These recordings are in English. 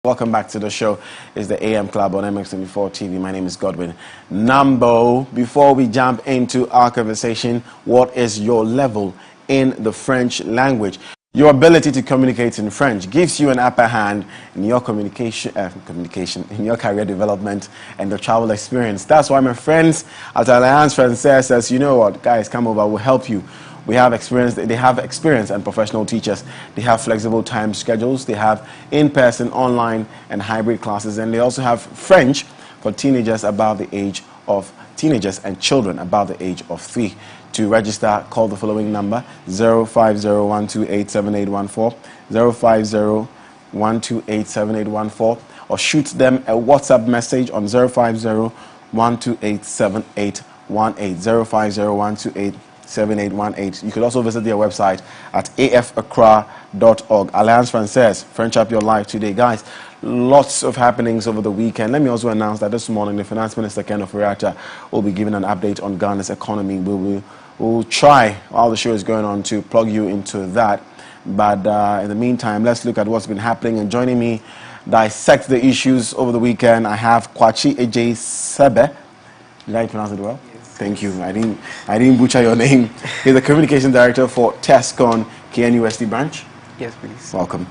Welcome back to the show. It's the AM Club on MX24 TV. My name is Godwin Nambo. Before we jump into our conversation, what is your level in the French language? Your ability to communicate in French gives you an upper hand in your communication, in your career development and the travel experience. That's why my friends at Alliance Française says, you know what, guys, come over, we'll help you. We have experience, they have experience and professional teachers. They have flexible time schedules. They have in-person, online, and hybrid classes. And they also have French for teenagers above the age of teenagers and children above the age of 3. To register, call the following number, 050-128-7814, 050-128-7814, or shoot them a WhatsApp message on 050-128-7818, 050-128-7818. You could also visit their website at afaccra.org. Alliance Française, French up your life today. Guys, lots of happenings over the weekend. Let me also announce that this morning the Finance Minister, Ken Ofori-Atta, will be giving an update on Ghana's economy. We'll try, while the show is going on, to plug you into that. But in the meantime, let's look at what's been happening. And joining me, dissect the issues over the weekend, I have Kwachi Ej Sebe. Did I pronounce it well? Yes. Thank you. I didn't butcher your name. He's the Communication Director for TESCON KNUST branch. Yes, please. Welcome.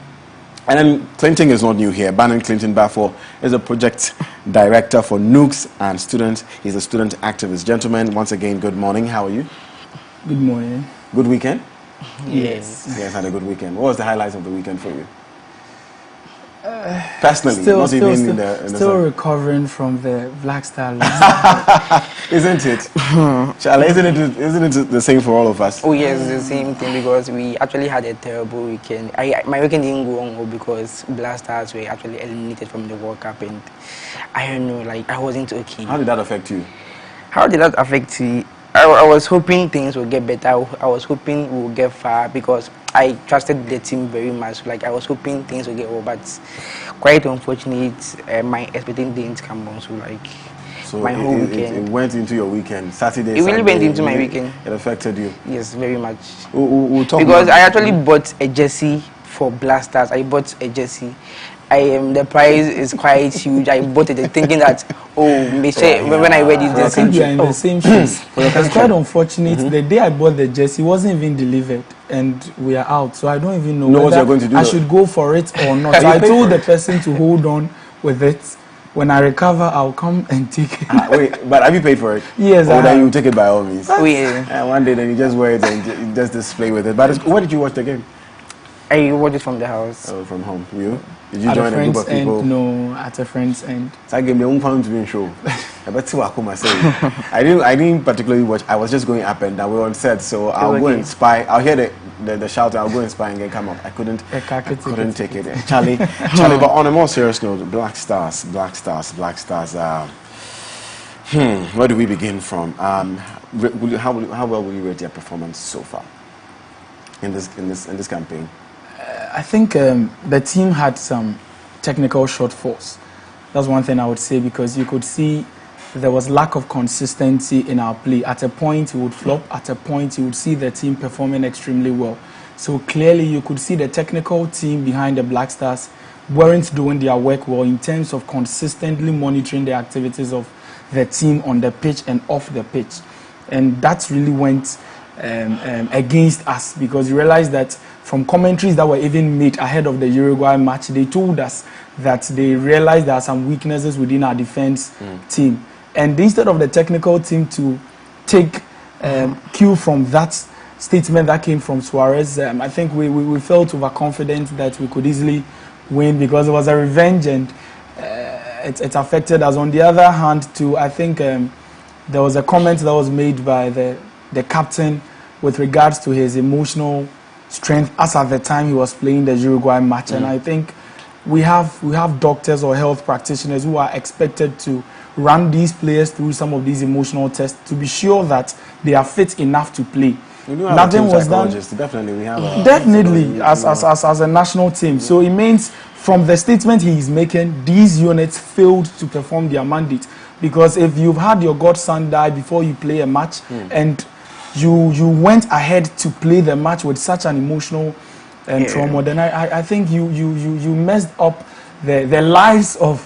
And then Clinton is not new here. Bannon Clinton Bafo is a project director for Nooks and student. He's a student activist. Gentlemen, once again, good morning. How are you? Good morning. Good weekend? Yes. You guys had a good weekend. What was the highlights of the weekend for you? Personally, still recovering from the Black Star lose. Isn't it? Charlie, isn't it the same for all of us? Oh yes, it's the same thing because we actually had a terrible weekend. My weekend didn't go on well because Black Stars were actually eliminated from the World Cup, and I don't know, like I wasn't okay. How did that affect you? How did that affect you? I was hoping things would get better. I was hoping we would get far because I trusted the team very much. Like I was hoping things would get well, but quite unfortunate, my expecting didn't come on. So my whole weekend. It went into your weekend, Saturday. It really went into my weekend. It affected you. Yes, very much. We'll talk because I actually bought a jersey for Blasters. I bought a jersey. The price is quite huge. I bought it thinking that, when I wear this, I think we are in the same shoes. It's quite unfortunate. The day I bought the jersey, it wasn't even delivered, and we are out. So I don't even know what you're going to do. I should go for it or not. So I told the person to hold on with it. When I recover, I'll come and take it. Wait, but have you paid for it? Yes. Or then you take it by all means? Oh, yeah. And one day then you just wear it and you just display with it. But where did you watch the game? I watched it from the house. Oh, from home. You? Did you join a group of people? No, at a friend's end. I gave me one pound to be in show. I didn't particularly watch. I was just going up and down. We were on set, so I'll go and spy. I'll hear the shout. I'll go and spy and then come up. I couldn't take it. Charlie. But on a more serious note, Black Stars. Where do we begin from? How well will you rate their performance so far in this campaign? I think the team had some technical shortfalls. That's one thing I would say, because you could see there was lack of consistency in our play. At a point it would flop, at a point you would see the team performing extremely well. So clearly you could see the technical team behind the Black Stars weren't doing their work well in terms of consistently monitoring the activities of the team on the pitch and off the pitch. And that really went against us, because you realize that from commentaries that were even made ahead of the Uruguay match, they told us that they realized there are some weaknesses within our defense team. And instead of the technical team to take cue from that statement that came from Suarez, I think we felt overconfident that we could easily win because it was a revenge, and it affected us. On the other hand, too, I think there was a comment that was made by the captain with regards to his emotional strength as at the time he was playing the Uruguay match. And I think we have doctors or health practitioners who are expected to run these players through some of these emotional tests to be sure that they are fit enough to play. Nothing was done. Definitely, we have as a national team. So it means from the statement he is making, these units failed to perform their mandate. Because if you've had your godson die before you play a match, and you went ahead to play the match with such an emotional trauma, then I think you messed up the lives of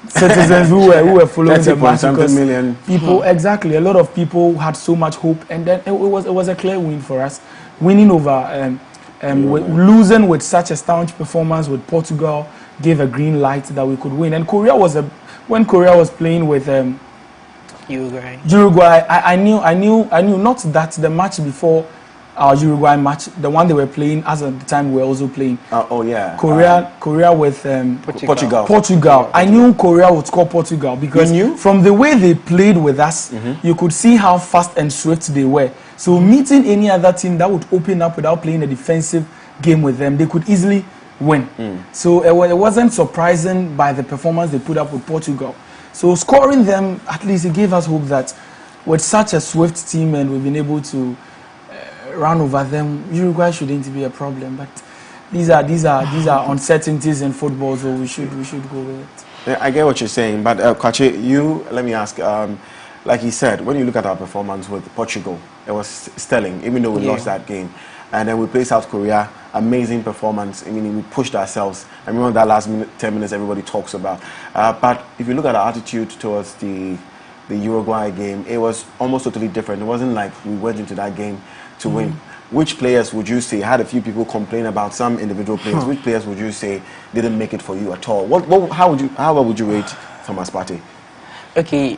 citizens who were following the match, because million people, exactly, a lot of people had so much hope, and then it was a clear win for us, winning over losing with such a staunch performance with Portugal gave a green light that we could win. And when Korea was playing with Uruguay, I knew not that the match before our Uruguay match, the one they were playing as at the time we were also playing. Korea with Portugal. I knew Korea would score Portugal because from the way they played with us, you could see how fast and swift they were. So meeting any other team that would open up without playing a defensive game with them, they could easily win. So it wasn't surprising by the performance they put up with Portugal. So scoring them, at least it gave us hope that with such a swift team and we've been able to run over them, Uruguay shouldn't be a problem. But these are uncertainties in football, so we should go with it. Yeah, I get what you're saying, but Kwache, let me ask. Like he said, when you look at our performance with Portugal, it was sterling, even though we lost that game. And then we played South Korea, amazing performance. I mean, we pushed ourselves. I remember that last 10 minutes everybody talks about. But if you look at our attitude towards the Uruguay game, it was almost totally different. It wasn't like we went into that game to win. Which players would you say, had a few people complain about some individual players, which players would you say didn't make it for you at all? How would you rate Thomas Partey? Okay,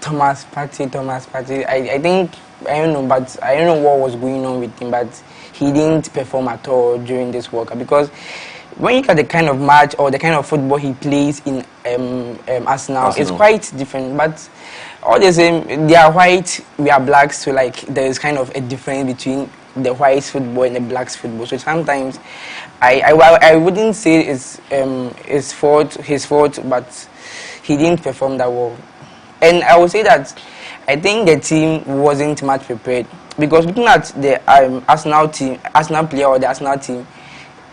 Thomas Partey, I think, I don't know, but I don't know what was going on with him, but he didn't perform at all during this World Cup, because when you look at the kind of match or the kind of football he plays in Arsenal, it's quite different. But all the same, they are white, we are black, so like there is kind of a difference between the white football and the black football. So sometimes I wouldn't say it's his fault, but he didn't perform that well. And I would say that I think the team wasn't much prepared, because looking at the Arsenal player or the Arsenal team,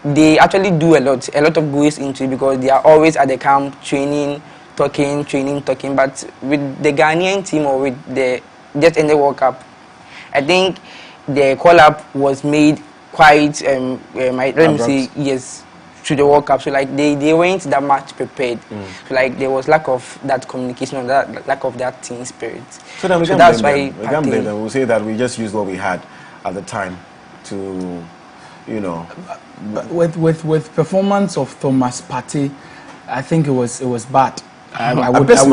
they actually do a lot of goes into it, because they are always at the camp training, talking. But with the Ghanaian team or with the just in the World Cup, I think the call-up was made quite let me say yes to the World Cup. So like they weren't that much prepared. So like there was lack of that communication and that lack of that team spirit. So then we can't blame them. We'll say that we just used what we had at the time to, you know. With performance of Thomas Partey, I think it was bad. Because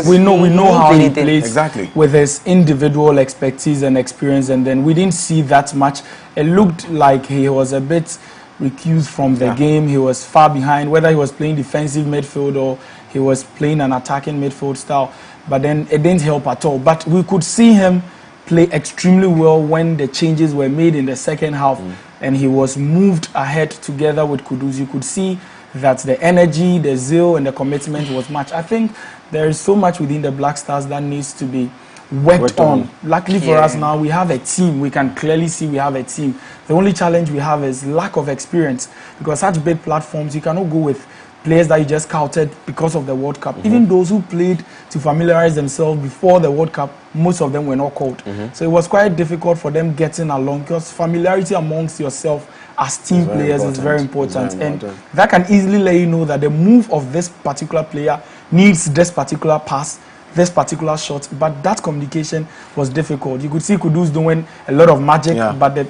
we know how he plays with his individual expertise and experience, and then we didn't see that much. It looked like he was a bit recused from the game. He was far behind, whether he was playing defensive midfield or he was playing an attacking midfield style. But then it didn't help at all. But we could see him play extremely well when the changes were made in the second half, and he was moved ahead together with Kudus. You could see that the energy, the zeal, and the commitment was matched. I think there is so much within the Black Stars that needs to be worked on. Luckily for us now, we have a team. We can clearly see we have a team. The only challenge we have is lack of experience, because such big platforms, you cannot go with players that you just scouted because of the World Cup. Even those who played to familiarize themselves before the World Cup, most of them were not called. So it was quite difficult for them getting along, because familiarity amongst yourself as team players is very important. And that can easily let you know that the move of this particular player needs this particular pass, this particular shot, but that communication was difficult. You could see Kudus doing a lot of magic, but the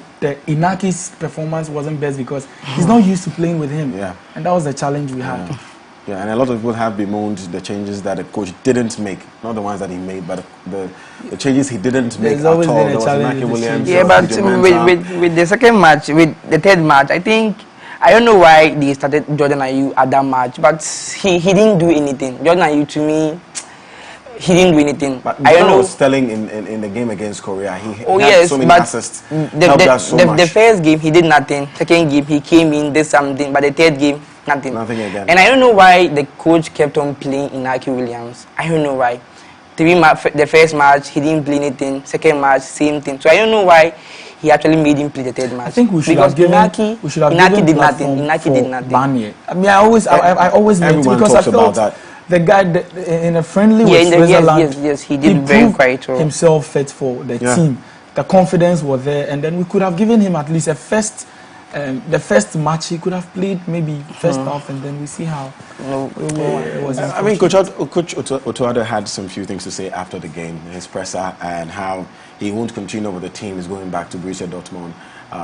Inaki's performance wasn't best because he's not used to playing with him. And that was the challenge we had. Yeah, and a lot of people have bemoaned the changes that the coach didn't make. Not the ones that he made, but the changes he didn't make at all. There was Inaki Williams. Yeah, but with the second match, with the third match, I think, I don't know why they started Jordan Ayew at that match, but he didn't do anything. Jordan Ayew, to me, he didn't do anything. But I don't know. Was telling in the game against Korea. He had so many assists. The first game he did nothing. Second game he came in, did something. But the third game, nothing. Nothing again. And I don't know why the coach kept on playing Inaki Williams. I don't know why. The first match he didn't play anything. Second match, same thing. So I don't know why he actually made him play the third match. I think we should have given Inaki did nothing. Inaki did nothing. Barnier. I mean, I always meant, because I felt that the guy in a friendly with Switzerland, he did very quite well. Himself fit for the team. The confidence was there, and then we could have given him at least a first the first match he could have played maybe first half, and then we see how it was. I mean, Coach Otuado had some few things to say after the game, his presser, and how he won't continue with the team. He's going back to Borussia Dortmund,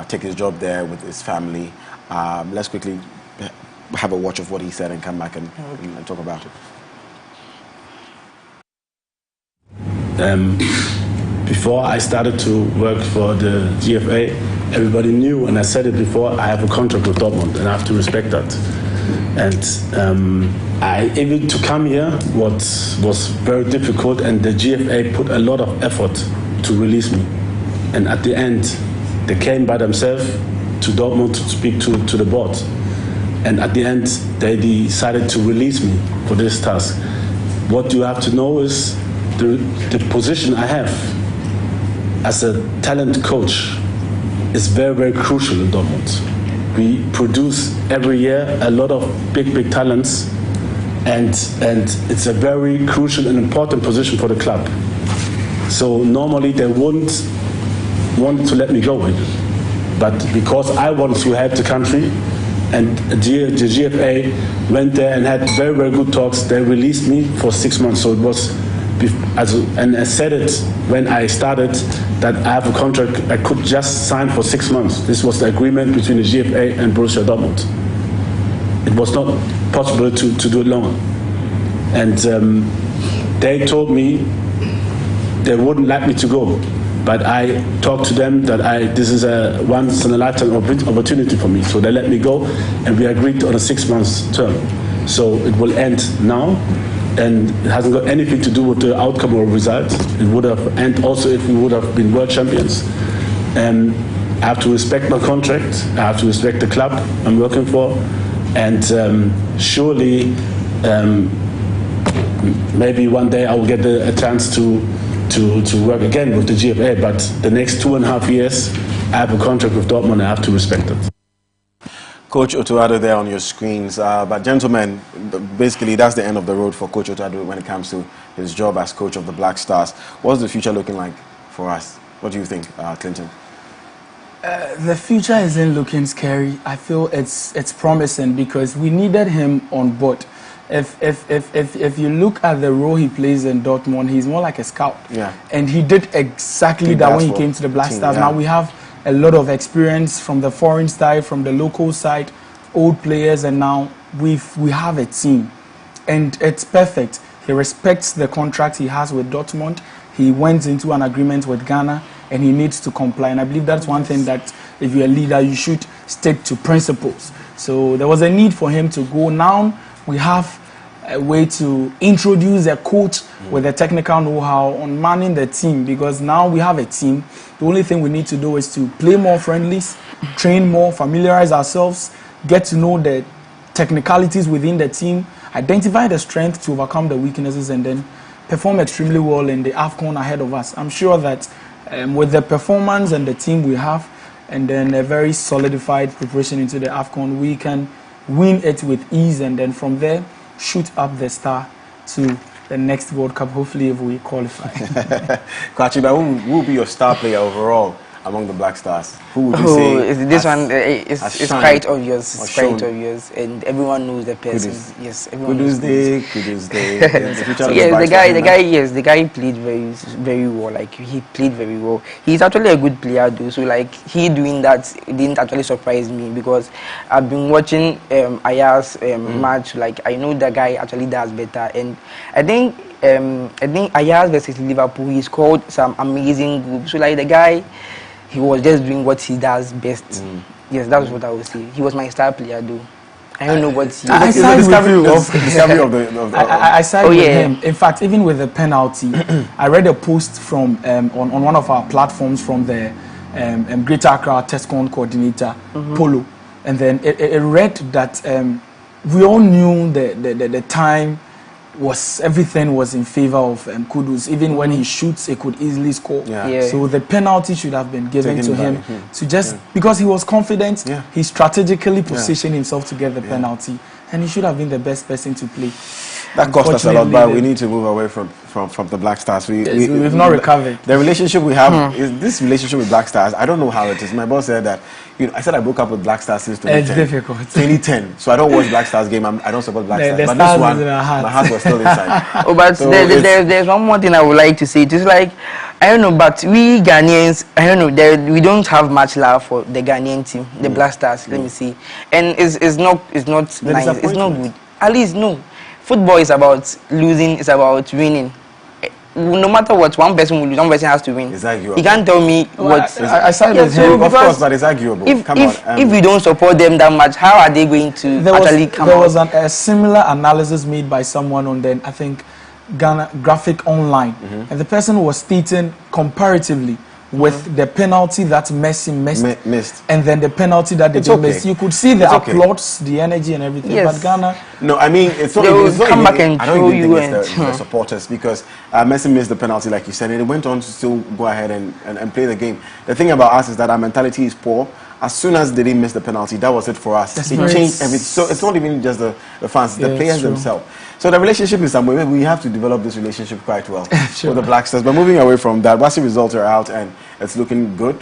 take his job there with his family. Let's quickly have a watch of what he said and come back and talk about it. Before I started to work for the GFA, everybody knew, and I said it before, I have a contract with Dortmund, and I have to respect that. And I even to come here was very difficult, and the GFA put a lot of effort to release me. And at the end, they came by themselves to Dortmund to speak to the board. And at the end, they decided to release me for this task. What you have to know is the position I have as a talent coach is very, very crucial in Dortmund. We produce every year a lot of big talents, and it's a very crucial and important position for the club. So normally they wouldn't want to let me go with it. But because I wanted to help the country, and the GFA went there and had very, very good talks, they released me for 6 months. So it was, and I said it when I started, that I have a contract I could just sign for 6 months. This was the agreement between the GFA and Borussia Dortmund. It was not possible to do it longer. And they told me they wouldn't like me to go. But I talked to them that this is a once-in-a-lifetime opportunity for me. So they let me go, and we agreed on a 6 months term. So it will end now, and it hasn't got anything to do with the outcome or result. It would have ended also if we would have been world champions. And I have to respect my contract. I have to respect the club I'm working for, and surely maybe one day I will get a chance to work again with the GFA, but the next 2.5 years I have a contract with Dortmund. I have to respect it. Coach Otuado there on your screens. But gentlemen, basically that's the end of the road for Coach Otuado when it comes to his job as coach of the Black Stars. What's the future looking like for us? What do you think, Clinton? The future isn't looking scary. I feel it's promising because we needed him on board. If you look at the role he plays in Dortmund, he's more like a scout. Yeah. And he did exactly that when he came to the Black Stars. Yeah. Now we have a lot of experience from the foreign side, from the local side, old players, and now we have a team. And it's perfect. He respects the contract he has with Dortmund. He went into an agreement with Ghana, and he needs to comply. And I believe that's one thing that if you're a leader, you should stick to principles. So there was a need for him to go. Now we have a way to introduce a coach with a technical know-how on manning the team, because now we have a team. The only thing we need to do is to play more friendlies, train more, familiarize ourselves, get to know the technicalities within the team, identify the strength to overcome the weaknesses, and then perform extremely well in the AFCON ahead of us. I'm sure that with the performance and the team we have, and then a very solidified preparation into the AFCON, we can win it with ease, and then from there shoot up the star to the next World Cup, hopefully if we qualify. Kwachiba, who will be your star player overall among the Black Stars? Who would you say? This one is quite obvious. It's quite obvious, and everyone knows the person. Yes, everyone knows. Kudus Day. Yes, the guy played very well. Like he played very well. He's actually a good player, though. So like he doing that didn't actually surprise me, because I've been watching Aya's match. Like I know the guy actually does better, and I think Ajax versus Liverpool, he scored some amazing goals. So like the guy, he was just doing what he does best. Yes, that's what I would say. He was my star player, though. I don't know what he... I side with him. In fact, even with the penalty, I read a post from on one of our platforms from the Greater Accra TESCON coordinator, Polo. And then it read that we all knew the time everything was in favor of Kudus. Even when he shoots, he could easily score. So the penalty should have been given to him to just because he was confident. He strategically positioned himself to get the penalty, and he should have been the best person to play. That cost us a lot, but we need to move away from the Black Stars. We've not recovered. The relationship we have is this relationship with Black Stars. I don't know how it is. My boss said that, I said I broke up with Black Stars since 2010. It's difficult. 2010. So I don't watch Black Stars game. I don't support Black Stars. The But Stars this one, is in our heart. my heart was still inside. Oh, but So there's one more thing I would like to say. It's like, I don't know, but we Ghanaians, I don't know, we don't have much love for the Ghanaian team, the Black Stars. Let me see, and it's not nice. It's not good. At least no. Football is about losing. It's about winning. No matter what, one person will lose. One person has to win. It's arguable. You can't tell me what. I side with him. Of course, but it's arguable. If we don't support them that much, how are they going to actually come out? There was a similar analysis made by someone on then, I think, Ghana Graphic Online, and the person was stating comparatively with the penalty that Messi missed, and then the penalty that they didn't miss. You could see the applauds, the energy, and everything. Yes. But Ghana, no, I mean it's not. They It's not come even, back and I don't throw even you think it's the supporters, because Messi missed the penalty, like you said, and he went on to still go ahead and play the game. The thing about us is that our mentality is poor. As soon as they didn't miss the penalty, that was it for us. It changed everything. So it's not even just the fans, the players themselves. So the relationship is somewhere. We have to develop this relationship quite well with the Black Stars. But moving away from that, WASI results are out and it's looking good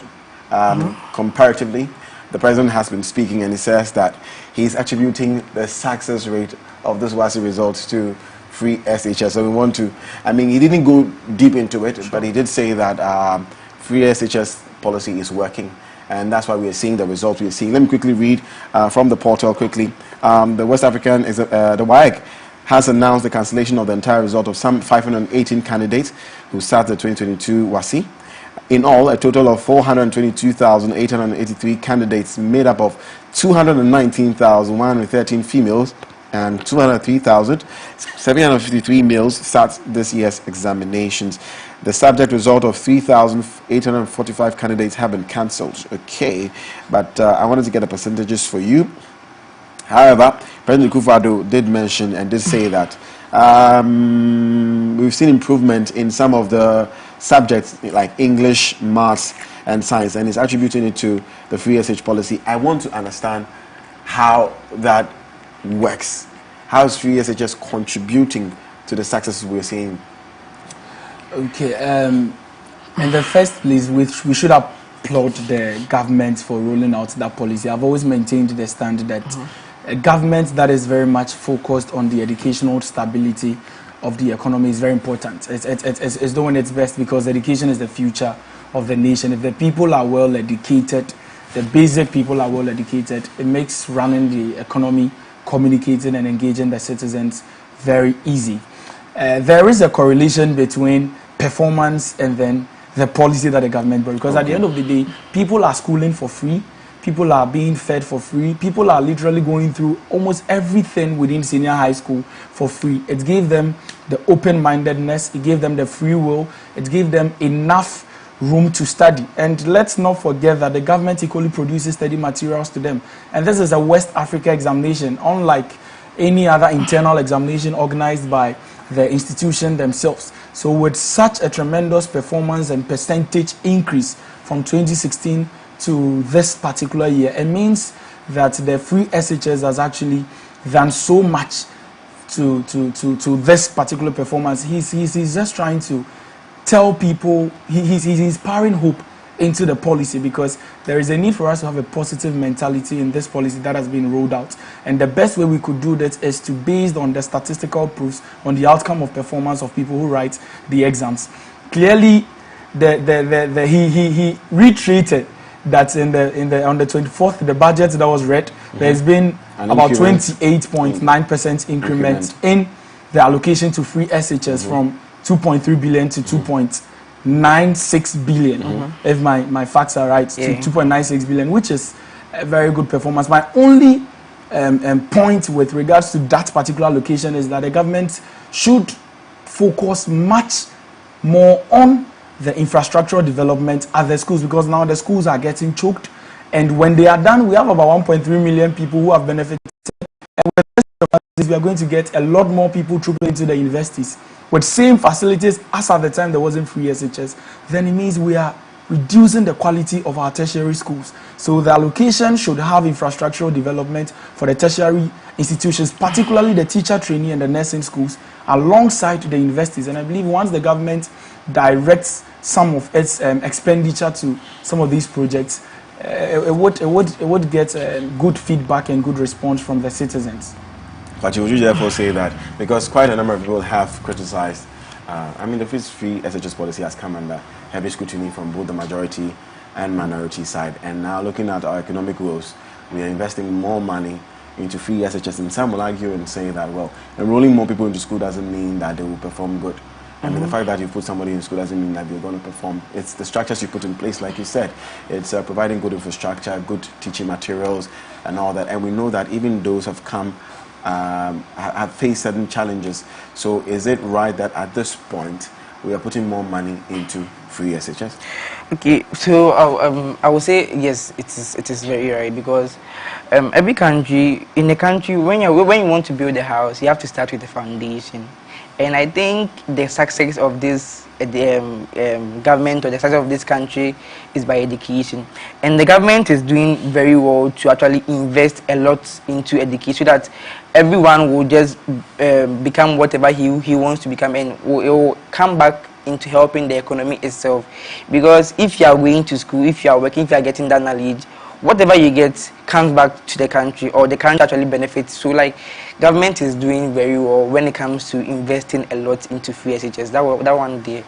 comparatively. The president has been speaking and he says that he's attributing the success rate of this WASI results to free SHS. So we want to, he didn't go deep into it, but he did say that free SHS policy is working. And that's why we are seeing the results we are seeing. Let me quickly read from the portal quickly. The West African, the WAEC, has announced the cancellation of the entire result of some 518 candidates who started the 2022 WASI. In all, a total of 422,883 candidates made up of 219,113 females and 203,753 males sat this year's examinations. The subject result of 3,845 candidates have been cancelled. Okay, but I wanted to get the percentages for you. However, President Kufuor did mention and did say that we've seen improvement in some of the subjects like English, maths, and science, and he's attributing it to the free SH policy. I want to understand how that works. How is free SHS contributing to the successes we're seeing? Okay, in the first place, we should applaud the government for rolling out that policy. I've always maintained the stand that a government that is very much focused on the educational stability of the economy is very important. It's doing its best because education is the future of the nation. If the people are well educated, the basic people are well educated, it makes running the economy, communicating and engaging the citizens very easy. There is a correlation between performance and then the policy that the government brings, because at the end of the day, people are schooling for free, people are being fed for free, people are literally going through almost everything within senior high school for free. It gave them the open-mindedness, it gave them the free will, it gave them enough room to study. And let's not forget that the government equally produces study materials to them. And this is a West Africa examination, unlike any other internal examination organized by the institution themselves. So with such a tremendous performance and percentage increase from 2016 to this particular year, it means that the free SHS has actually done so much to this particular performance. He's just trying to tell people, he's inspiring hope into the policy, because there is a need for us to have a positive mentality in this policy that has been rolled out. And the best way we could do that is to, based on the statistical proofs on the outcome of performance of people who write the exams. Clearly, he retreated that on the 24th, the budget that was read, there's been about 28.9% increment in the allocation to free SHS from 2.3 billion to 2.96 billion, if my facts are right, to 2.96 billion, which is a very good performance. My only point with regards to that particular allocation is that the government should focus much more on the infrastructural development at the schools, because now the schools are getting choked, and when they are done, we have about 1.3 million people who have benefited, and with this, we are going to get a lot more people trooping into the universities with same facilities as at the time there wasn't free SHS. Then it means we are reducing the quality of our tertiary schools. So the allocation should have infrastructural development for the tertiary institutions, particularly the teacher trainee and the nursing schools, alongside the universities. And I believe once the government directs some of its expenditure to some of these projects, it would get good feedback and good response from the citizens. But would you therefore say that, because quite a number of people have criticized, I mean, the free SHS policy has come under heavy scrutiny from both the majority and minority side, and now looking at our economic woes, we are investing more money into free SHS, and some will argue and say that, well, enrolling more people into school doesn't mean that they will perform good. I mean, the fact that you put somebody in school doesn't mean that they're going to perform. It's the structures you put in place, like you said. It's providing good infrastructure, good teaching materials, and all that. And we know that even those have come, have faced certain challenges. So is it right that at this point, we are putting more money into free SHS? Okay, so I would say yes, it is very right, because every country, in a country, when you want to build a house, you have to start with the foundation. And I think the success of this government, or the success of this country, is by education. And the government is doing very well to actually invest a lot into education, so that everyone will just become whatever he wants to become, and it will come back into helping the economy itself. Because if you are going to school, if you are working, if you are getting that knowledge, whatever you get comes back to the country, or the country actually benefits. So like, government is doing very well when it comes to investing a lot into free SHS. That one day,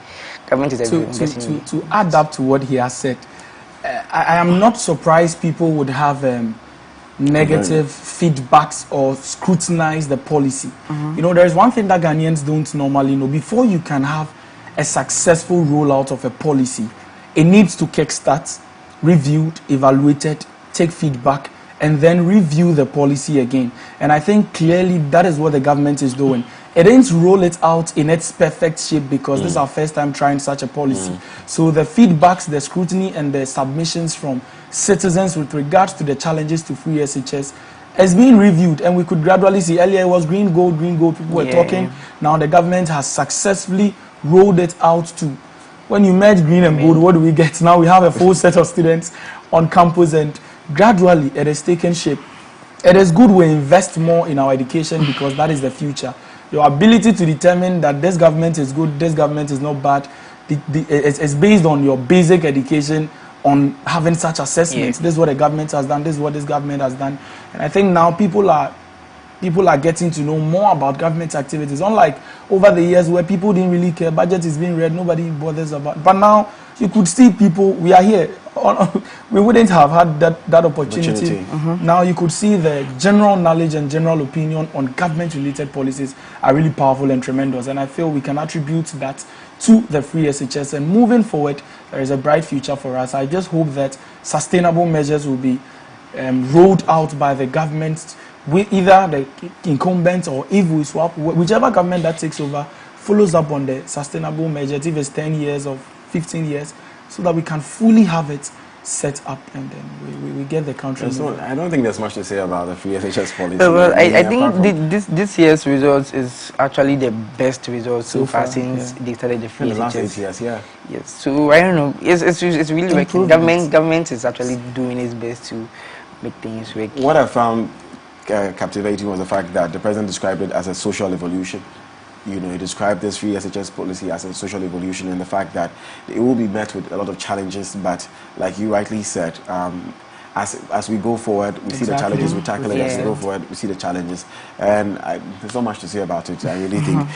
government is to add up to what he has said, I am not surprised people would have negative feedbacks or scrutinize the policy. You know, there is one thing that Ghanaians don't normally know. Before you can have a successful rollout of a policy, it needs to kickstart, reviewed, evaluated, take feedback, and then review the policy again. And I think clearly that is what the government is doing. It didn't roll it out in its perfect shape, because this is our first time trying such a policy. So the feedbacks, the scrutiny, and the submissions from citizens with regards to the challenges to free SHS has been reviewed, and we could gradually see. Earlier it was green, gold, people were talking. Now the government has successfully rolled it out to, when you merge green and gold, what do we get? Now we have a full set of students on campus, and gradually it is taking shape. It is good we invest more in our education, because that is the future. Your ability to determine that this government is good, this government is not bad, it's based on your basic education, on having such assessments. This is what the government has done, this is what this government has done. And I think now people are getting to know more about government activities. Unlike over the years where people didn't really care, budget is being read, nobody bothers about it. But now you could see people, we are here. We wouldn't have had that opportunity. Now you could see the general knowledge and general opinion on government-related policies are really powerful and tremendous. And I feel we can attribute that to the free SHS. And moving forward, there is a bright future for us. I just hope that sustainable measures will be rolled out by the government, with either the incumbent, or if we swap, whichever government that takes over follows up on the sustainable measures, if it's 10 years or 15 years, so that we can fully have it set up, and then we get the country. I don't think there's much to say about the free SHS policy. Well, I think this year's results is actually the best results so far since they started the free SHS. In the last 8 years, Yes. So I don't know. It's really working. Government is actually doing its best to make things work. What I found captivating was the fact that the president described it as a social evolution. You know, he described this free SHS policy as a social evolution, and the fact that it will be met with a lot of challenges, but like you rightly said, as we go forward, we see the challenges, we tackle it. As we go forward, we see the challenges, and there's not much to say about it. I really think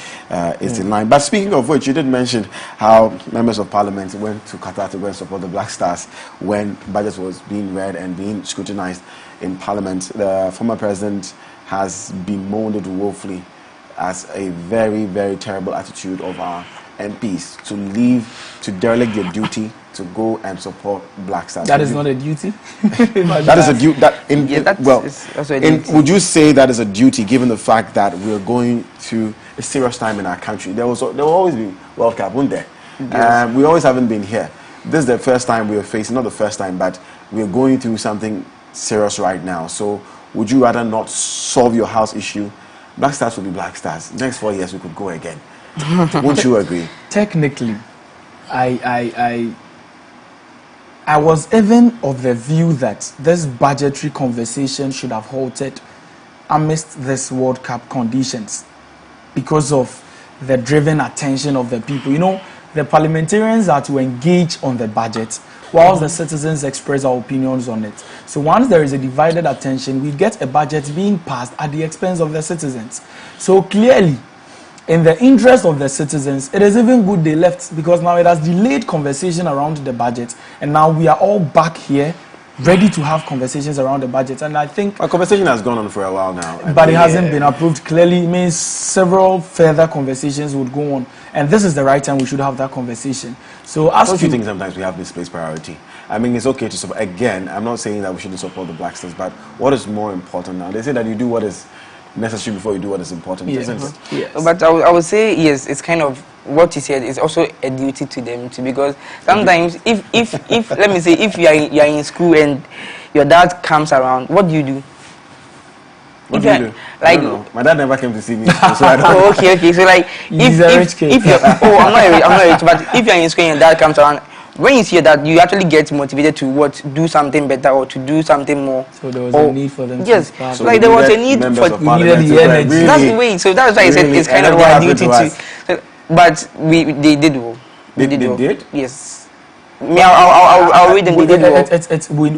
it's in line. But speaking of which, you did mention how members of parliament went to Qatar to go and support the Black Stars when budget was being read and being scrutinized in parliament. The former president has been molded woefully as a very, very terrible attitude of our MPs to derelict their duty to go and support Black Stars. That is not a duty. That is a duty. Would you say that is a duty, given the fact that we're going through a serious time in our country? There will always be World Cup, won't there? Yes. We always haven't been here. This is the first time we are facing, not the first time, but we are going through something serious right now. So would you rather not solve your house issue? Black Stars will be Black Stars. Next 4 years we could go again. Won't you agree? Technically, I was even of the view that this budgetary conversation should have halted amidst this World Cup conditions because of the driven attention of the people. You know, the parliamentarians are to engage on the budget whilst the citizens express our opinions on it. So once there is a divided attention, we get a budget being passed at the expense of the citizens. So clearly, in the interest of the citizens, it is even good they left, because now it has delayed conversation around the budget, and now we are all back here ready to have conversations around the budget. And I think a conversation has gone on for a while now, but it hasn't been approved. Clearly, it means several further conversations would go on, and this is the right time we should have that conversation. So, don't you think sometimes we have misplaced priority? I mean, it's okay to support. Again, I'm not saying that we shouldn't support the Black Stars, but what is more important now? They say that you do what is necessary before you do what is important, isn't it? Yes. But I would say, yes, it's kind of what you said is also a duty to them too, because sometimes if let me say, if you are in school and your dad comes around, what do you do? What do you do? Like, I don't know. My dad never came to see me, so I don't know. Okay. So like, if you're, I'm not rich, but if you're in school and your dad comes around, when you see that, you actually get motivated to do something better or to do something more. So there was a need for them. Yes, to so like there was a need for we needed the energy. Really, that's the way. So that's why I said it's kind of their duty to. So, but they did well. They did? Yes. Me, I'll read them. They did well.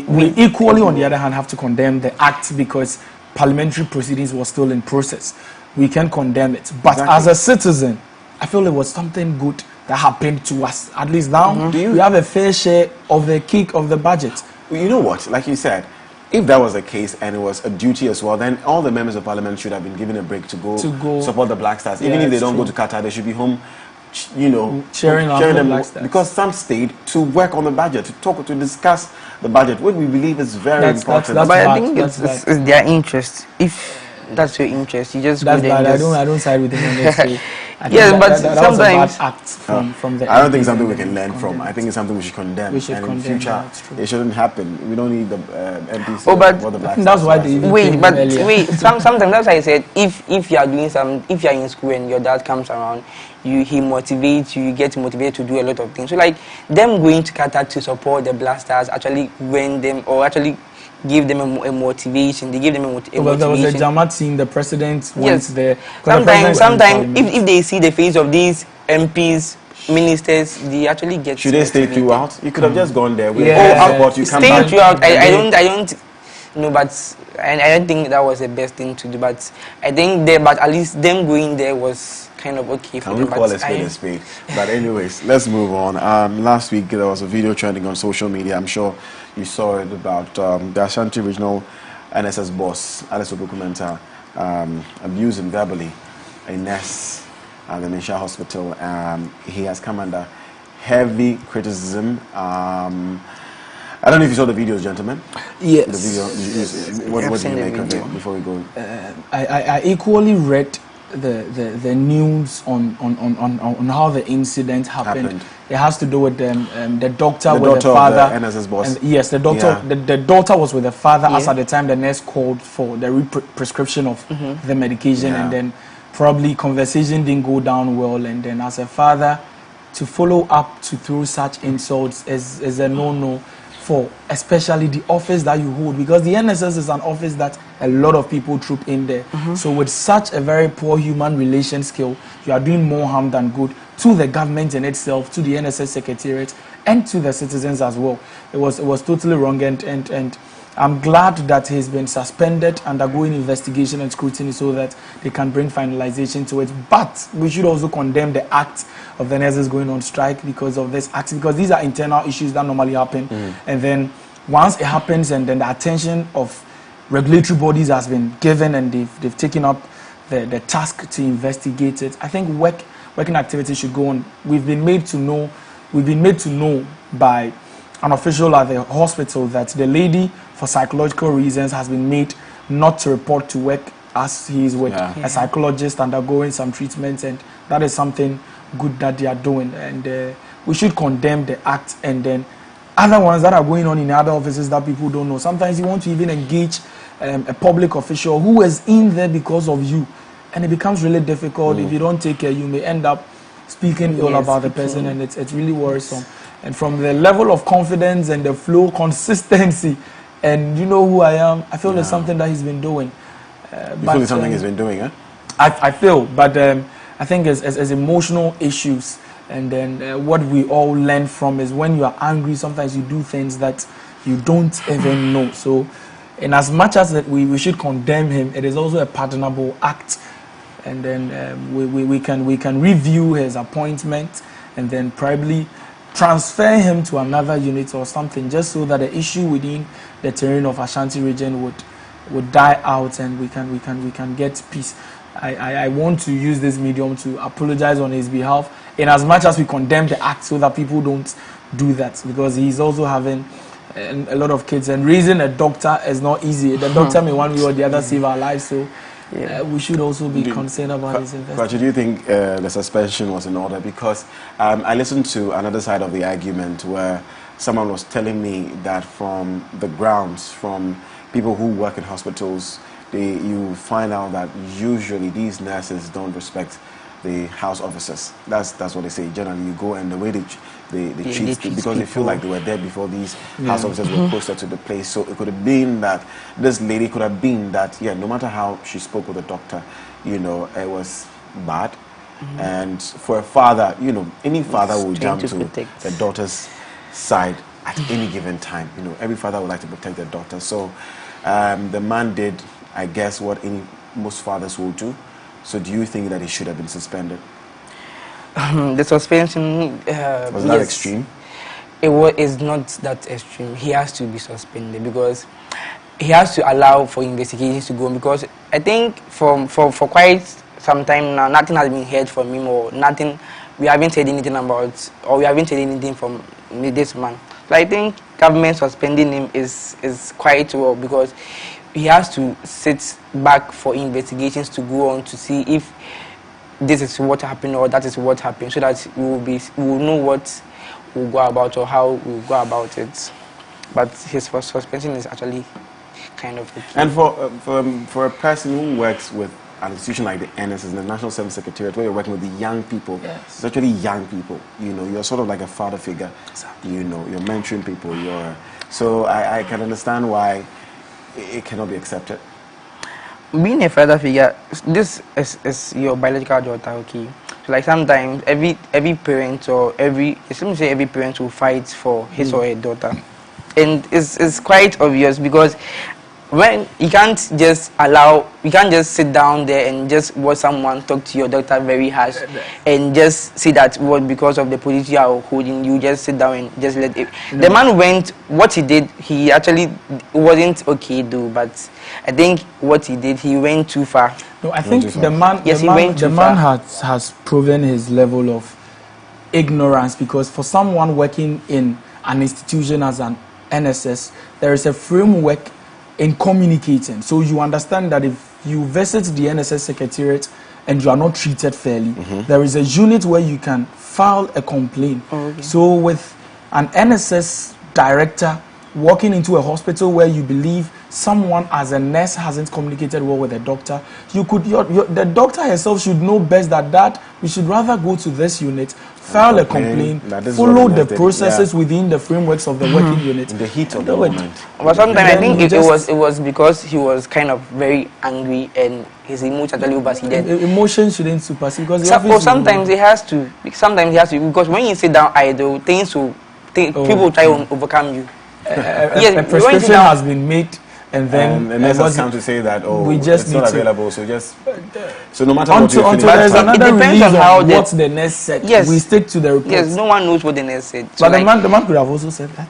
We equally, on the other hand, have to condemn the act because parliamentary proceedings were still in process. We can condemn it, but as a citizen, I feel it was something good that happened to us. At least now, we have a fair share of the cake of the budget. You know what? Like you said, if that was the case and it was a duty as well, then all the members of parliament should have been given a break to go support the Black Stars. Even if they don't go to Qatar, they should be home, you know, cheering them, Black Stars. Because some stayed to work on the budget, to discuss the budget, what we believe is very important. But I think it's their interest. If that's your interest, you just that's go there. Bad. I don't side with them on this. Yes, but that sometimes was a bad act from the. I don't think it's something we can learn from. I think it's something we should condemn. We should condemn. In future, it shouldn't happen. We don't need the MPs. Oh, but the Black that's why they wait. Sometimes that's why I said if you are doing if you are in school and your dad comes around, he motivates you. You get motivated to do a lot of things. So like them going to Qatar to support the Black Stars actually win them or actually give them a motivation. They give them a motivation. Well, there was a Jama team. The president went there. Sometimes, if they see the face of these MPs, ministers, they actually get. Should they stay throughout? You could have just gone there. Staying throughout. I don't. No, but I don't think that was the best thing to do. But I think but at least them going there was kind of okay for them. Can we call a spade a spade? But anyways, let's move on. Last week there was a video trending on social media. I'm sure you saw it about the Ashanti Regional NSS boss, Alice Obukumenta, abusing verbally a nurse at the Misha Hospital. He has come under heavy criticism. I don't know if you saw the videos, gentlemen. Yes. The video. What do you make of it before we go? I equally read the news on how the incident happened. It has to do with the doctor with the father. Of the NSS boss. And yes, the doctor. Yeah. The daughter was with the father as at the time the nurse called for the prescription of the medication, and then probably conversation didn't go down well, and then as a father to follow up to through such insults is a no-no for especially the office that you hold, because the NSS is an office that a lot of people troop in there. So with such a very poor human relation skill, you are doing more harm than good to the government in itself, to the NSS secretariat, and to the citizens as well. It was totally wrong, and I'm glad that he's been suspended, undergoing investigation and scrutiny so that they can bring finalization to it. But we should also condemn the act of the nurses going on strike because of this act, because these are internal issues that normally happen. And then once it happens and then the attention of regulatory bodies has been given and they've taken up the task to investigate it, I think working activities should go on. We've been made to know by an official at the hospital that the lady, for psychological reasons, has been made not to report to work as he is with a psychologist undergoing some treatments, and that is something good that they are doing, and we should condemn the act. And then other ones that are going on in other offices that people don't know. Sometimes you want to even engage a public official who is in there because of you, and it becomes really difficult. If you don't take care, you may end up speaking ill about the person, and it's really worrisome. And from the level of confidence and the flow consistency, and you know who I am, I feel there's something that he's been doing. You feel it's something he's been doing, eh? I feel, but I think as emotional issues, and then what we all learn from is when you are angry, sometimes you do things that you don't even know. So, in as much as that we should condemn him, it is also a pardonable act, and then we can review his appointment, and then probably transfer him to another unit or something, just so that the issue within the terrain of Ashanti region would die out, and we can get peace. I want to use this medium to apologize on his behalf, in as much as we condemn the act, so that people don't do that, because he's also having a lot of kids, and raising a doctor is not easy. The doctor may one way or the other save our lives, so we should also be concerned about his investment. But do you think the suspension was in order? Because I listened to another side of the argument where someone was telling me that from the grounds, from people who work in hospitals, you find out that usually these nurses don't respect the house officers. That's what they say. Generally, you go and the way they treat because people. They feel like they were there before these house officers were posted to the place. So it could have been that this lady could have been that, no matter how she spoke with the doctor, it was bad. And for a father, any father will jump to the daughter's side at any given time. Every father would like to protect their daughter. So the man did, I guess, what most fathers will do. So do you think that he should have been suspended? The suspension was that extreme? It's not that extreme. He has to be suspended because he has to allow for investigations to go on, because I think for quite some time now, nothing has been heard from him, or nothing. We haven't heard anything about, or we haven't heard anything from this man. So I think government suspending him is quite well, because he has to sit back for investigations to go on to see if this is what happened or that is what happened, so that we will know what we'll go about or how we'll go about it. But his suspension is actually kind of okay. And for a person who works with an institution like the NSS, the National Service Secretariat, where you're working with the young people, it's actually young people. You're sort of like a father figure. Exactly. You're mentoring people. So I can understand why it cannot be accepted. Being a father figure, this is your biological daughter, okay? So like sometimes every parent or every parent will fight for his or her daughter, and it's quite obvious, because when you can't just sit down there and just watch someone talk to your daughter very harsh and just see that because of the police you are holding, you just sit down and just let it. The man went, what he did, he actually wasn't okay though, but I think what he did, he went too far. No, I think the man has proven his level of ignorance, because for someone working in an institution as an NSS, there is a framework in communicating. So you understand that if you visit the NSS Secretariat and you are not treated fairly, there is a unit where you can file a complaint. So with an NSS director walking into a hospital where you believe someone as a nurse hasn't communicated well with the doctor, the doctor herself should know best that we should rather go to this unit, file a complaint, follow the processes within the frameworks of the working unit. In the heat of the moment. But sometimes I think it was because he was kind of very angry and his emotions actually overseeded. Emotions shouldn't supersede, because sometimes he has to. Because when you sit down idle, people try to overcome you. A prescription has been made, and then and has come to say that it's not available. So no matter what you until there's another release on what the nurse said, we stick to the report. Yes, no one knows what the nurse said. So but the man could have also said that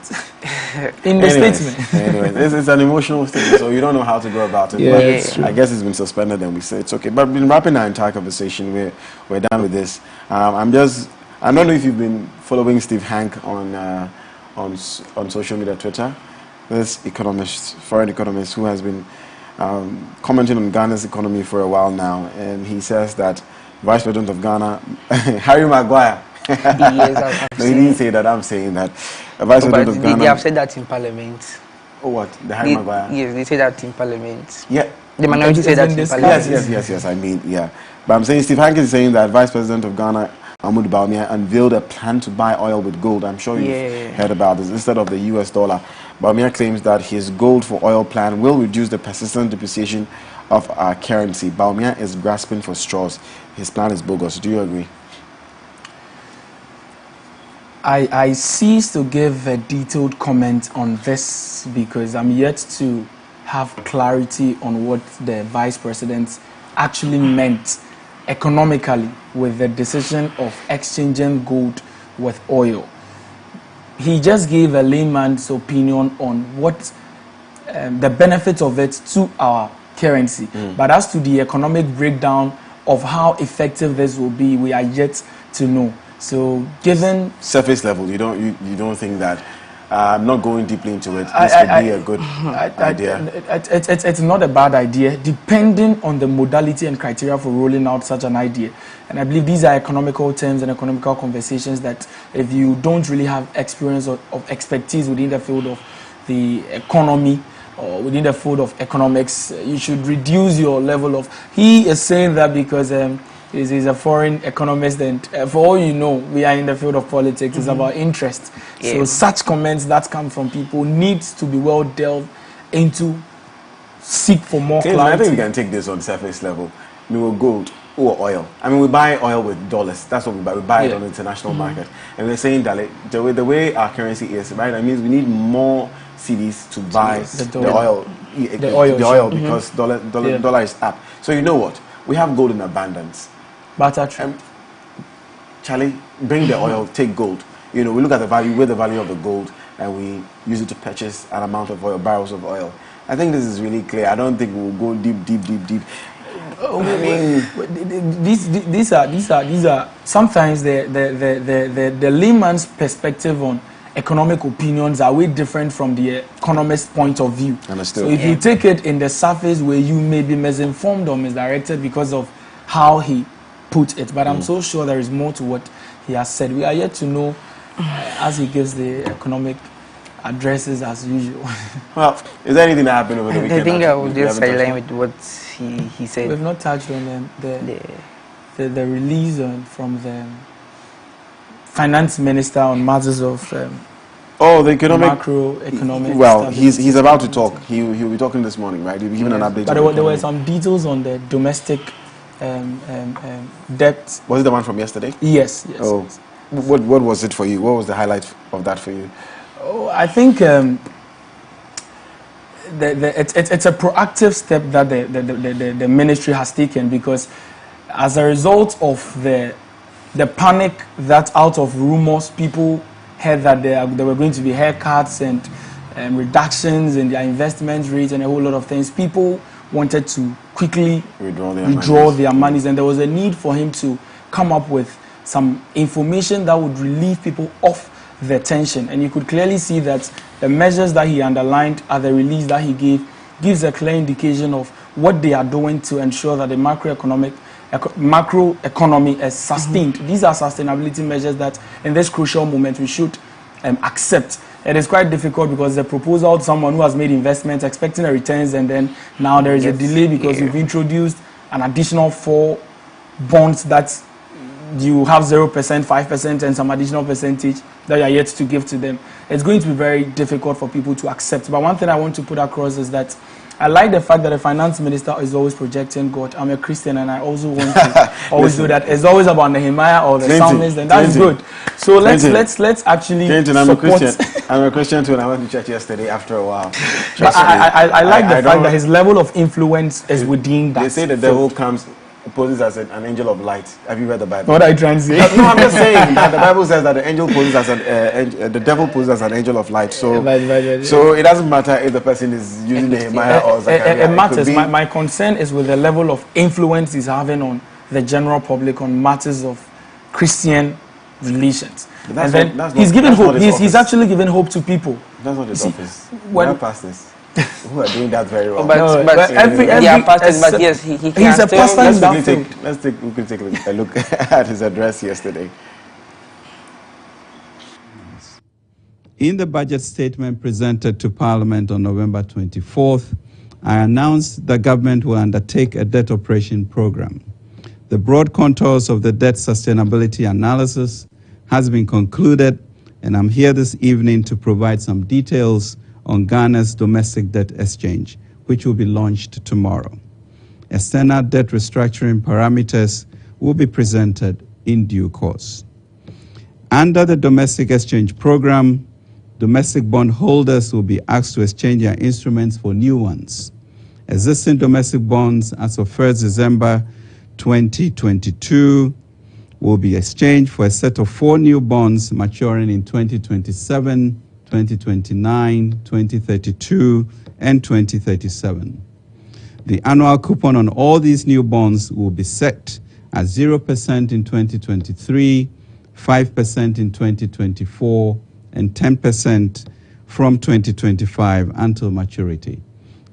in the statement. Anyway, it's an emotional thing, so you don't know how to go about it. But I guess it's been suspended, and we say it's okay. But we've been wrapping our entire conversation. We're done with this. I don't know if you've been following Steve Hank on social media, Twitter. This economist, foreign economist, who has been commenting on Ghana's economy for a while now, and he says that Vice President of Ghana, Harry Maguire. He didn't say that. I'm saying that. Vice President of Ghana. They have said that in Parliament. Oh, what? The Harry Maguire? Yes, they say that in Parliament. Yeah. The minority say that in Parliament. Yes. I mean, yeah. But I'm saying Steve Hank is saying that Vice President of Ghana, Mahmoud Bawumia, unveiled a plan to buy oil with gold. I'm sure you've heard about this, instead of the US dollar. Bawumia claims that his gold for oil plan will reduce the persistent depreciation of our currency. Baumia is grasping for straws. His plan is bogus. Do you agree? I cease to give a detailed comment on this because I'm yet to have clarity on what the vice president actually meant economically with the decision of exchanging gold with oil. He just gave a layman's opinion on what the benefits of it to our currency. But as to the economic breakdown of how effective this will be, we are yet to know. So, given surface level, you don't think that not going deeply into it, this could be a good idea? It's not a bad idea, depending on the modality and criteria for rolling out such an idea. And I believe these are economical terms and economical conversations that if you don't really have experience of expertise within the field of the economy or within the field of economics, you should reduce your level of... He is saying that because... He's a foreign economist, and for all you know, we are in the field of politics. It's about interest. Yeah. So such comments that come from people needs to be well delved into, seek for more clarity. I think we can take this on surface level. We will gold or oil. I mean, we buy oil with dollars. That's what we buy. We buy it on the international market. And we're saying that the way our currency is, right, that means we need more cedis to buy the oil because dollar is up. So you know what? We have gold in abundance. Charlie, bring the oil, take gold. You know, we look at the value, the value of the gold, and we use it to purchase an amount of oil, barrels of oil. I think this is really clear. I don't think we'll go deep. I mean, these are sometimes the layman's perspective on economic opinions are way different from the economist's point of view. Understood. So if you take it in the surface where you may be misinformed or misdirected because of how he put it, but I'm so sure there is more to what he has said. We are yet to know as he gives the economic addresses as usual. Well, is there anything that happened over the weekend? I think I will just align with what he said. We've not touched on the release from the finance minister on matters of the economic macroeconomic. Well, he's about to talk. He'll be talking this morning, right? He'll be giving an update. But there were some details on the domestic debt. Was it the one from yesterday? Yes. Oh, yes. What was it for you? What was the highlight of that for you? Oh, I think it's a proactive step that the ministry has taken, because as a result of the panic that out of rumors people heard that there were going to be haircuts and reductions in their investment rates and a whole lot of things, people wanted to quickly withdraw their monies, and there was a need for him to come up with some information that would relieve people of the tension. And you could clearly see that the measures that he underlined at the release that he gave gives a clear indication of what they are doing to ensure that the macroeconomy is sustained. These are sustainability measures that in this crucial moment we should accept. It is quite difficult because the proposal to someone who has made investments expecting a returns, and then now there is a delay because you've introduced an additional 4 bonds that you have 0%, 5%, and some additional percentage that you are yet to give to them. It's going to be very difficult for people to accept. But one thing I want to put across is that I like the fact that the finance minister is always projecting God. I'm a Christian, and I also want to always do that. It's always about Nehemiah or the psalmist, and that's good. So let's actually I'm a Christian. I'm a Christian too, and I went to church yesterday after a while. But I like the fact that his level of influence is within that. They say the devil comes, poses as an angel of light. Have you read the Bible? What are you trying to say? No, I'm just saying that the Bible says that the angel poses as the devil poses as an angel of light. So it doesn't matter if the person is using Nehemiah or Zechariah. It matters. My concern is with the level of influence he's having on the general public on matters of Christian relations. And then he's giving hope. He's actually giving hope to people. That's not his office. When pastors who are doing that very well. But yes, he's a pastor. We can take a look at his address yesterday. In the budget statement presented to Parliament on November 24th, I announced the government will undertake a debt operation program. The broad contours of the debt sustainability analysis has been concluded, and I'm here this evening to provide some details on Ghana's domestic debt exchange, which will be launched tomorrow. External debt restructuring parameters will be presented in due course. Under the domestic exchange program, domestic bond holders will be asked to exchange their instruments for new ones. Existing domestic bonds as of 1st December 2022 will be exchanged for a set of 4 new bonds maturing in 2027, 2029, 2032, and 2037. The annual coupon on all these new bonds will be set at 0% in 2023, 5% in 2024, and 10% from 2025 until maturity.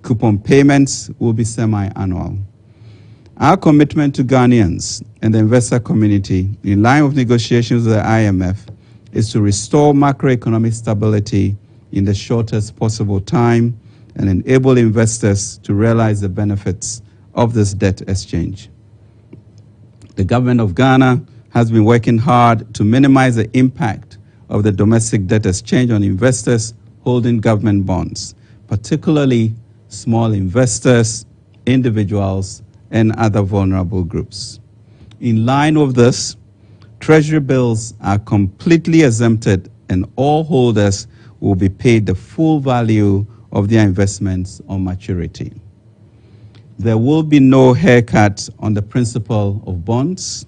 Coupon payments will be semi-annual. Our commitment to Ghanaians and the investor community, in line with negotiations with the IMF, is to restore macroeconomic stability in the shortest possible time and enable investors to realize the benefits of this debt exchange. The government of Ghana has been working hard to minimize the impact of the domestic debt exchange on investors holding government bonds, particularly small investors, individuals, and other vulnerable groups. In line with this, Treasury bills are completely exempted and all holders will be paid the full value of their investments on maturity. There will be no haircut on the principal of bonds.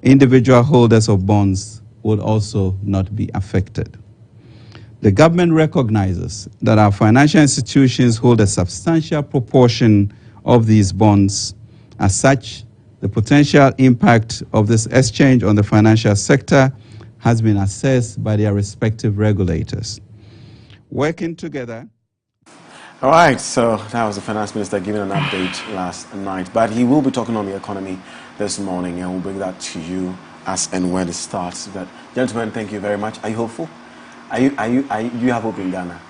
Individual holders of bonds will also not be affected. The government recognizes that our financial institutions hold a substantial proportion of these bonds. As such, the potential impact of this exchange on the financial sector has been assessed by their respective regulators. Working together. All right, so that was the finance minister giving an update last night, but he will be talking on the economy this morning, and we'll bring that to you as and when it starts. But gentlemen, thank you very much. Are you hopeful? Do you have hope in Ghana?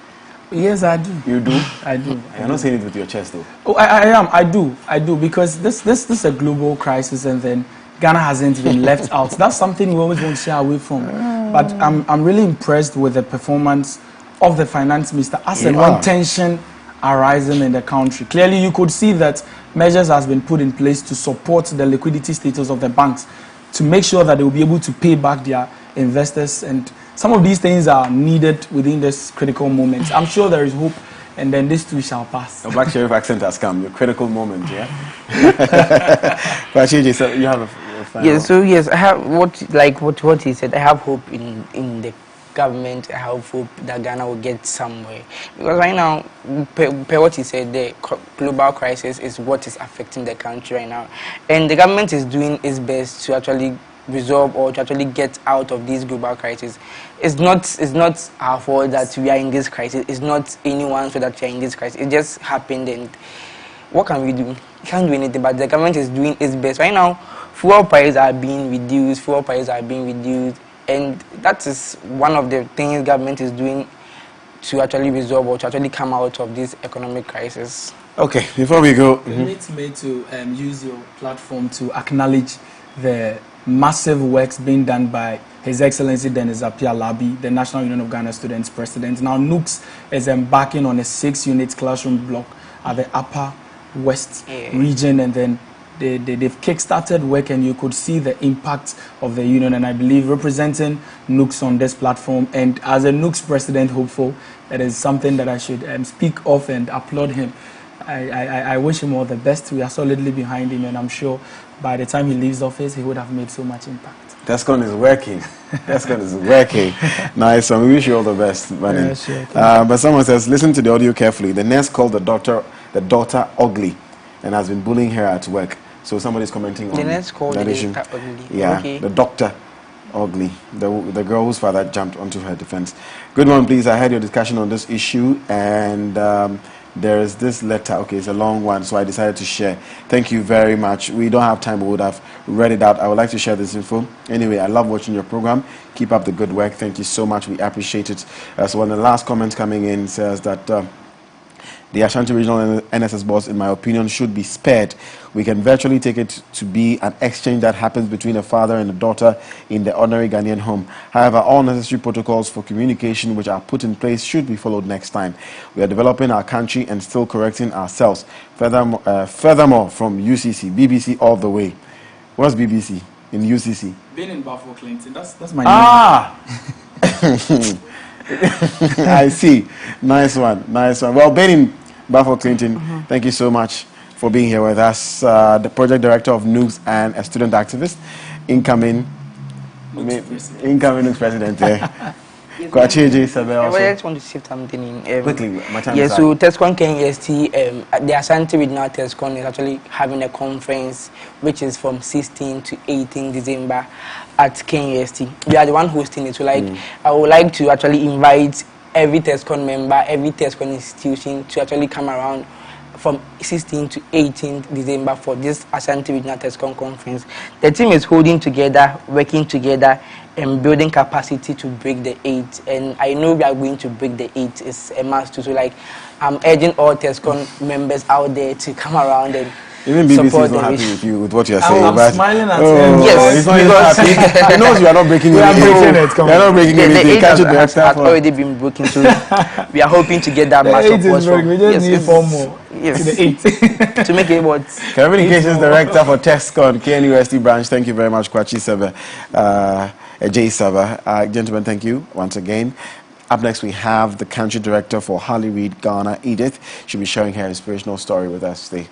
Yes, I do. You do? I do. You're not saying it with your chest, though. Oh, I am. I do, because this is a global crisis, and then Ghana hasn't been left out. That's something we always want to shy away from. But I'm really impressed with the performance of the finance minister as and when tension arising in the country. Clearly, you could see that measures has been put in place to support the liquidity status of the banks, to make sure that they will be able to pay back their investors, and some of these things are needed within this critical moment. I'm sure there is hope, and then this too shall pass. The Black Sheriff accent has come, your critical moment, yeah? But so you have a final... Yes, so yes, I have what he said. I have hope in the government. I have hope that Ghana will get somewhere, because right now, per what he said, the global crisis is what is affecting the country right now, and the government is doing its best to actually resolve or to actually get out of this global crisis. It's not our fault that we are in this crisis. It's not anyone's fault that we are in this crisis. It just happened, and what can we do? We can't do anything, but the government is doing its best. Right now, fuel prices are being reduced, and that is one of the things government is doing to actually resolve or to actually come out of this economic crisis. Okay, before we go... Permit me to use your platform to acknowledge the massive works being done by His Excellency Dennis Appiah Labi, the National Union of Ghana Students President. Now, NUCS is embarking on a 6-unit classroom block at the Upper West region, and then they've kick-started work, and you could see the impact of the union, and I believe representing NUCS on this platform, and as a NUCS president hopeful, that is something that I should speak of and applaud him. I wish him all the best. We are solidly behind him, and I'm sure by the time he leaves office, he would have made so much impact. Tescon is working. Tescon is working. Nice, and we wish you all the best, buddy. Yeah, sure. But someone says, listen to the audio carefully. The nurse called the daughter ugly and has been bullying her at work. So somebody's commenting on the nurse called that the issue. daughter ugly. Yeah, okay. the doctor ugly. The girl whose father jumped onto her defense. Good one, please. I heard your discussion on this issue, and there is this letter. Okay, it's a long one, so I decided to share. Thank you very much. We don't have time, we would have read it out. I would like to share this info. Anyway, I love watching your program. Keep up the good work. Thank you so much. We appreciate it. So one of the last comments coming in says that The Ashanti Regional NSS boss, in my opinion, should be spared. We can virtually take it to be an exchange that happens between a father and a daughter in the ordinary Ghanaian home. However, all necessary protocols for communication which are put in place should be followed next time. We are developing our country and still correcting ourselves. Furthermore, from UCC, BBC all the way. What's BBC in UCC? Being in Buffalo Clinton, that's my name. I see. Nice one. Well, Benin Buffalo Clinton, thank you so much for being here with us. The project director of NUGS and a student activist, incoming NUGS president. Kwachi Isabel. I just want to say something in quickly. My time is so TESCON KEST, the Ashanti Regional TESCON is actually having a conference which is from 16 to 18 December at KEST. We are the one hosting it. So I would like to actually invite every TESCON member, every TESCON institution to actually come around from 16 to 18 December for this Ashanti Regional TESCON conference. The team is holding together, working together, and building capacity to break the 8. And I know we are going to break the 8. It's a must too. So I'm urging all TESCON members out there to come around and even BBC is not happy with you with what you are saying. I'm smiling at him. Yes, he's not happy. He knows you are not breaking anything. We are not breaking anything. The 8 has already been broken, so we are hoping to get that much support. We just need 4 more. Yes. To the 8. To make it what? Communications Director for TESCON, KNUST branch. Thank you very much, Kwachi Sebe, Jay Saba. Gentlemen, thank you once again. Up next, we have the Country Director for Harley Reid Ghana, Edith. She'll be sharing her inspirational story with us today.